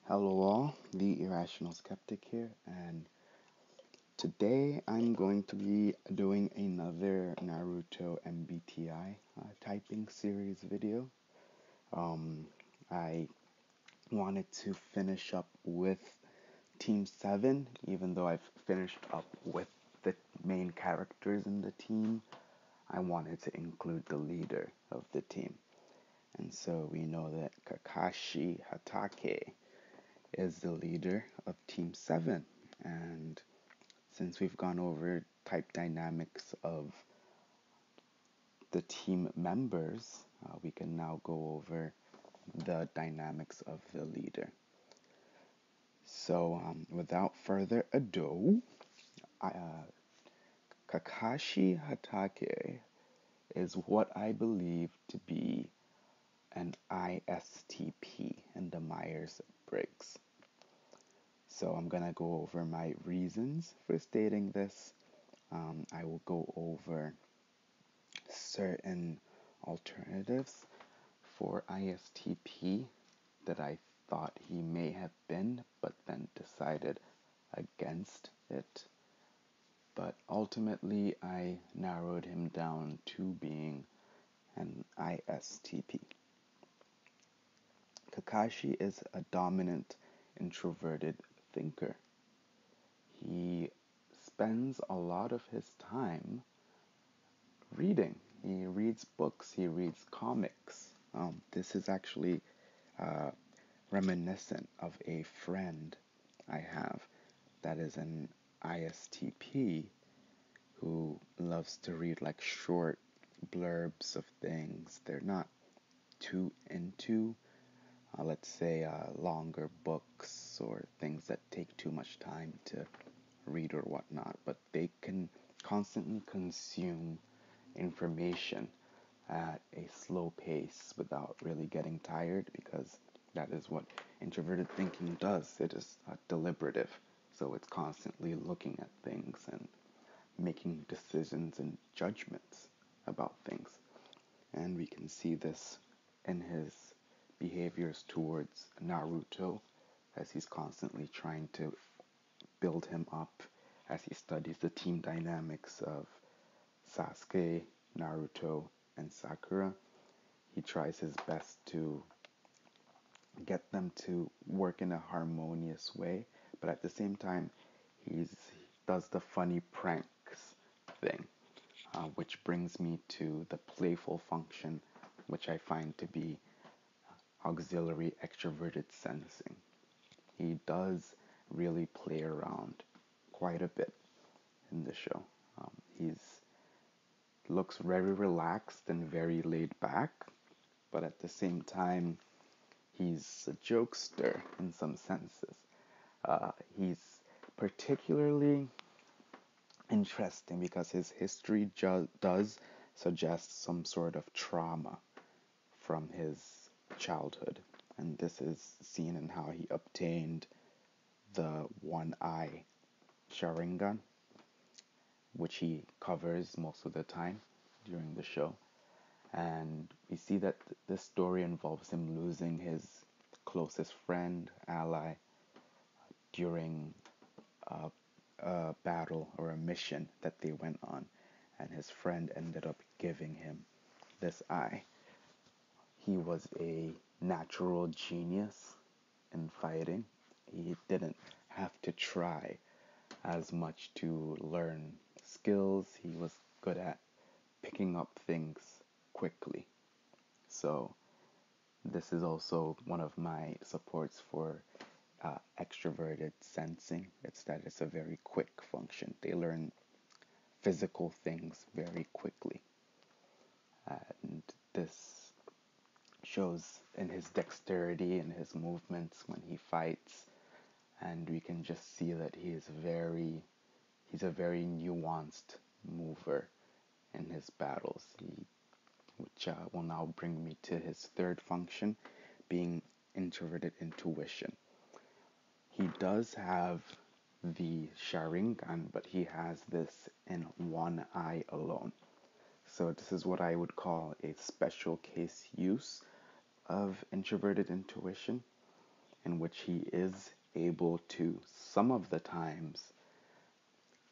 Hello, all, the Irrational Skeptic here, and today I'm going to be doing another Naruto MBTI typing series video. Um, I wanted to finish up with Team 7, even though I've finished up with the main characters in the team. I wanted to include the leader of the team. And so we know that Kakashi Hatake is the leader of Team 7. And since we've gone over type dynamics of the team members, we can now go over the dynamics of the leader. So, without further ado, Kakashi Hatake is what I believe to be an ISTP in the Myers-Briggs. So I'm gonna go over my reasons for stating this. I will go over certain alternatives for ISTP that I thought he may have been, but then decided against it. But ultimately, I narrowed him down to being an ISTP. Kakashi is a dominant introverted thinker. He spends a lot of his time reading. He reads books, he reads comics. This is actually uh, reminiscent of a friend I have that is an ISTP who loves to read like short blurbs of things. They're not too into, let's say, longer books or things that take too much time to read or whatnot, but they can constantly consume information at a slow pace without really getting tired, because that is what introverted thinking does. It is deliberative, so it's constantly looking at things and making decisions and judgments about things. And we can see this in his behaviors towards Naruto, as he's constantly trying to build him up as he studies the team dynamics of Sasuke, Naruto, and Sakura. He tries his best to get them to work in a harmonious way, but at the same time, he does the funny pranks thing, which brings me to the playful function, which I find to be auxiliary extroverted sensing. He does really play around quite a bit in the show. He's looks very relaxed and very laid back, but at the same time, he's a jokester in some senses. He's particularly interesting because his history does suggest some sort of trauma from his childhood, and this is seen in how he obtained the one eye Sharingan, which he covers most of the time during the show. And we see that this story involves him losing his closest friend, ally, during a battle or a mission that they went on. And his friend ended up giving him this eye. He was a natural genius in fighting. He didn't have to try as much to learn skills. He was good at picking up things quickly. So this is also one of my supports for extroverted sensing. It's that it's a very quick function. They learn physical things very quickly. And this shows in his dexterity and his movements when he fights. And we can just see that he's a very nuanced mover in his battles. Which will now bring me to his third function, being introverted intuition. He does have the Sharingan, but he has this in one eye alone. So this is what I would call a special case use of introverted intuition. in which he is able to, some of the times,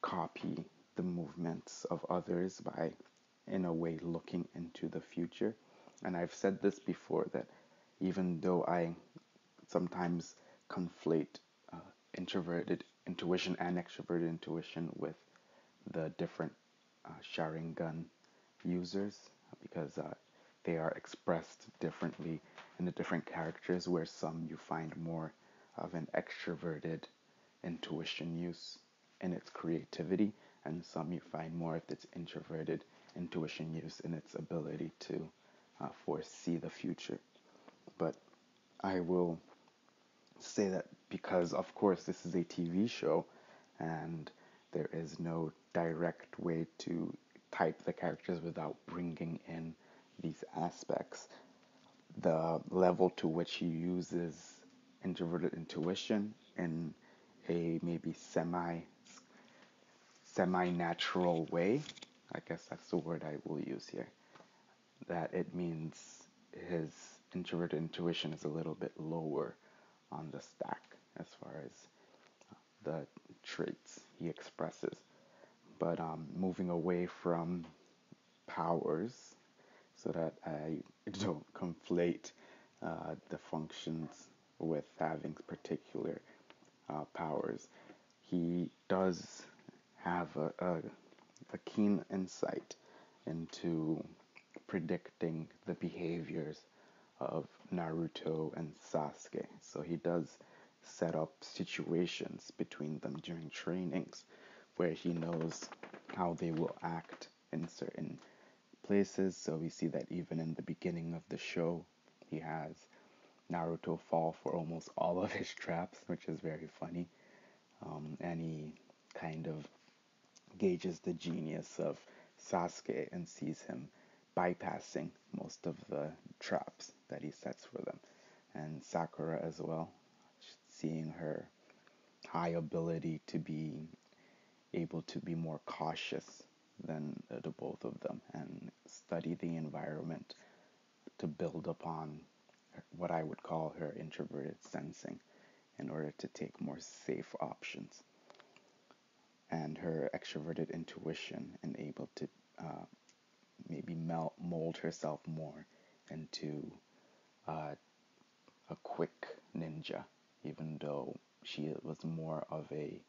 copy the movements of others by, in a way, looking into the future. And I've said this before that even though I sometimes conflate uh, introverted intuition and extroverted intuition with the different Sharingan users because they are expressed differently in the different characters, where some you find more of an extroverted intuition use in its creativity, and some you find more of its introverted intuition use in its ability to foresee the future. But I will say that because, of course, this is a TV show and there is no direct way to type the characters without bringing in these aspects, the level to which he uses introverted intuition in a maybe semi natural way, I guess that's the word I will use here, that it means his introverted intuition is a little bit lower on the stack as far as the traits he expresses. But moving away from powers so that I don't conflate the functions with having particular powers, he does have a keen insight into predicting the behaviors of Naruto and Sasuke. So he does set up situations between them during trainings where he knows how they will act in certain places. So we see that even in the beginning of the show, he has Naruto fall for almost all of his traps, which is very funny. And he kind of gauges the genius of Sasuke and sees him bypassing most of the traps that he sets for them. And Sakura as well, seeing her high ability to be able to be more cautious than the both of them and study the environment to build upon what I would call her introverted sensing in order to take more safe options, and her extroverted intuition and able to uh, maybe mold herself more into uh, a quick ninja, even though she was more of a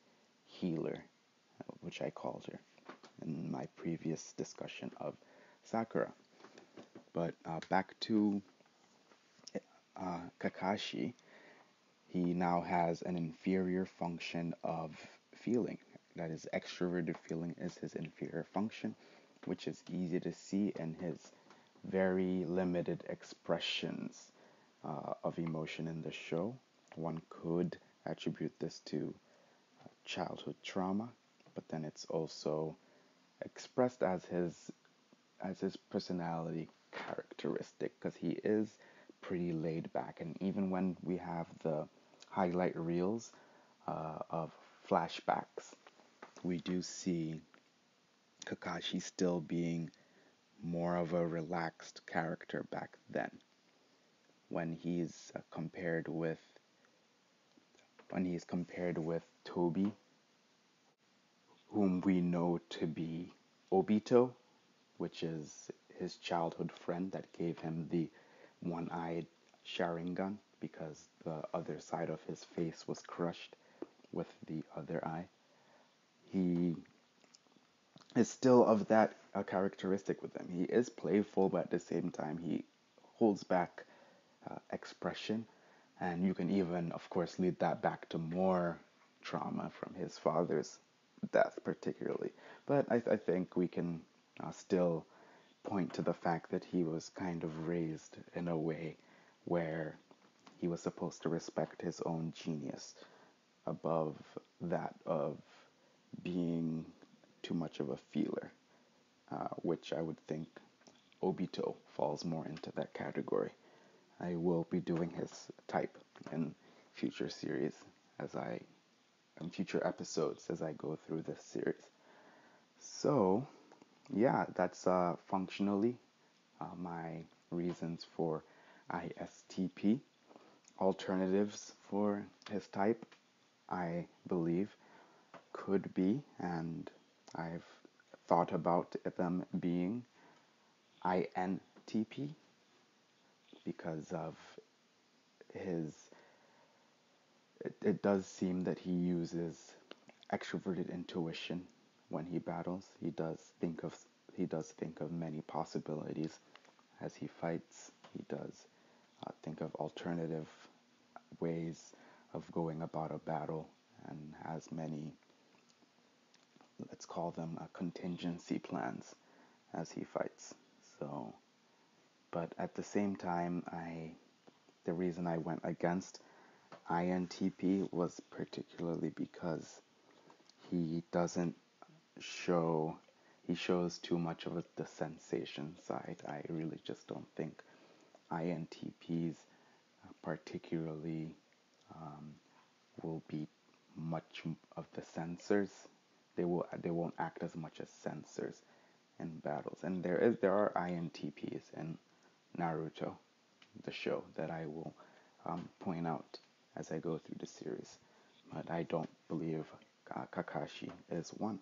healer, which I called her in my previous discussion of Sakura. But back to Kakashi, he now has an inferior function of feeling. That is, extroverted feeling is his inferior function, which is easy to see in his very limited expressions of emotion in the show. One could attribute this to childhood trauma, but then it's also expressed as his personality characteristic because he is pretty laid back. And even when we have the highlight reels of flashbacks, we do see Kakashi still being more of a relaxed character back then. When he's compared with Toby, whom we know to be Obito, which is his childhood friend that gave him the one-eyed Sharingan because the other side of his face was crushed with the other eye. He is still of that characteristic with him. He is playful, but at the same time, he holds back expression. And you can even, of course, lead that back to more trauma from his father's death, particularly. But I think we can still point to the fact that he was kind of raised in a way where he was supposed to respect his own genius above that of being too much of a feeler, which I would think Obito falls more into that category. I will be doing his type in future series as I in future episodes as I go through this series. So, yeah, that's functionally my reasons for ISTP. alternatives for his type, I believe, could be, and I've thought about them being INTP because of his. It does seem that he uses extroverted intuition when he battles. He does think of many possibilities as he fights. He does think of alternative ways of going about a battle and has many, let's call them contingency plans as he fights. So, but at the same time, the reason I went against INTP was particularly because he doesn't show he shows too much of the sensation side. I really just don't think INTPs particularly will be much of the sensors. They won't act as much as sensors in battles. And there are INTPs in Naruto, the show, that I will point out as I go through the series. But I don't believe Kakashi is one.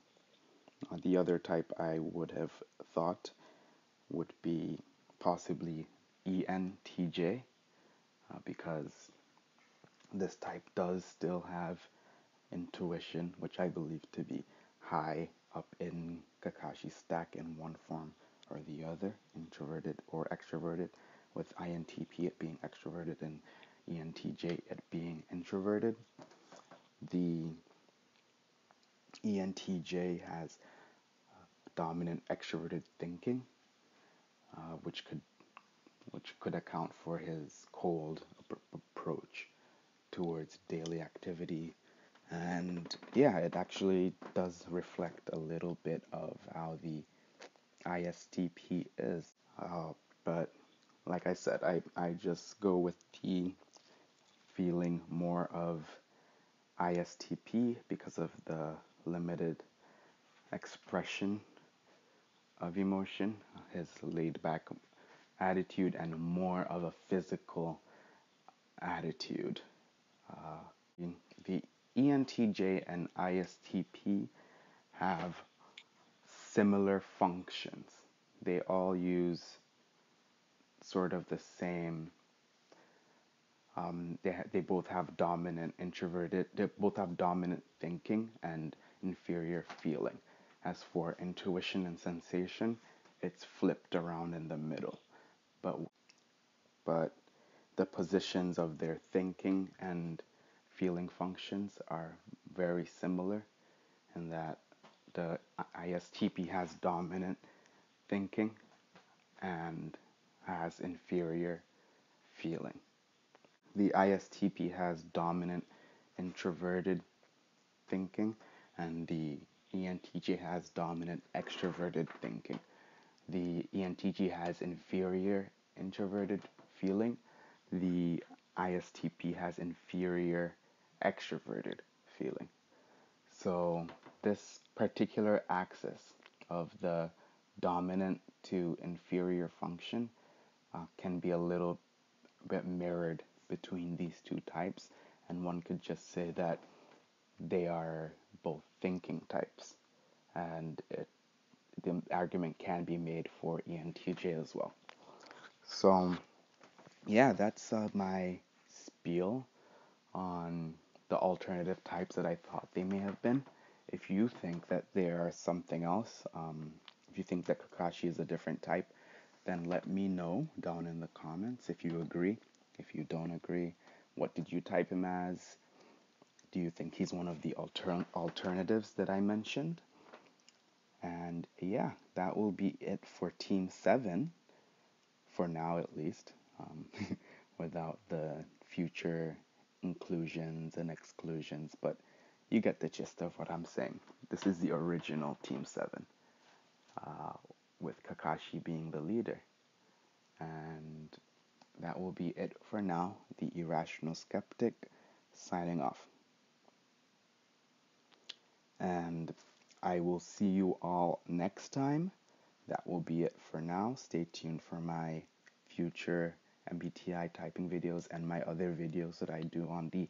The other type I would have thought would be possibly ENTJ, because this type does still have intuition, which I believe to be high up in Kakashi's stack in one form or the other, introverted or extroverted, with INTP it being extroverted and ENTJ it being introverted. The ENTJ has dominant extroverted thinking, which could account for his cold approach towards daily activity. And yeah, it actually does reflect a little bit of how the ISTP is. But like I said, I just go with the feeling more of ISTP because of the limited expression of emotion, his laid back attitude, and more of a physical attitude. The ENTJ and ISTP have similar functions. They all use sort of the same. They both have dominant introverted. They both have dominant thinking and inferior feeling. As for intuition and sensation, it's flipped around in the middle. But the positions of their thinking and feeling functions are very similar in that the ISTP has dominant thinking and has inferior feeling. The ISTP has dominant introverted thinking, and the ENTJ has dominant extroverted thinking. The ENTJ has inferior introverted feeling. The ISTP has inferior extroverted feeling. So this particular axis of the dominant to inferior function can be a little bit mirrored between these two types, and one could just say that they are both thinking types, and the argument can be made for ENTJ as well. So yeah, that's my spiel on the alternative types that I thought they may have been. If you think that they are something else, if you think that Kakashi is a different type, then let me know down in the comments if you agree. If you don't agree, what did you type him as? Do you think he's one of the alternatives that I mentioned? And yeah, that will be it for Team 7, for now at least, without the future inclusions and exclusions, but you get the gist of what I'm saying. This is the original Team 7, with Kakashi being the leader. And that will be it for now. The Irrational Skeptic, signing off. And I will see you all next time. That will be it for now. Stay tuned for my future MBTI typing videos and my other videos that I do on the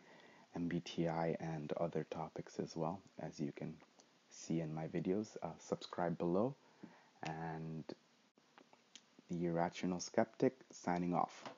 MBTI and other topics as well, as you can see in my videos. Subscribe below, and the Irrational Skeptic signing off.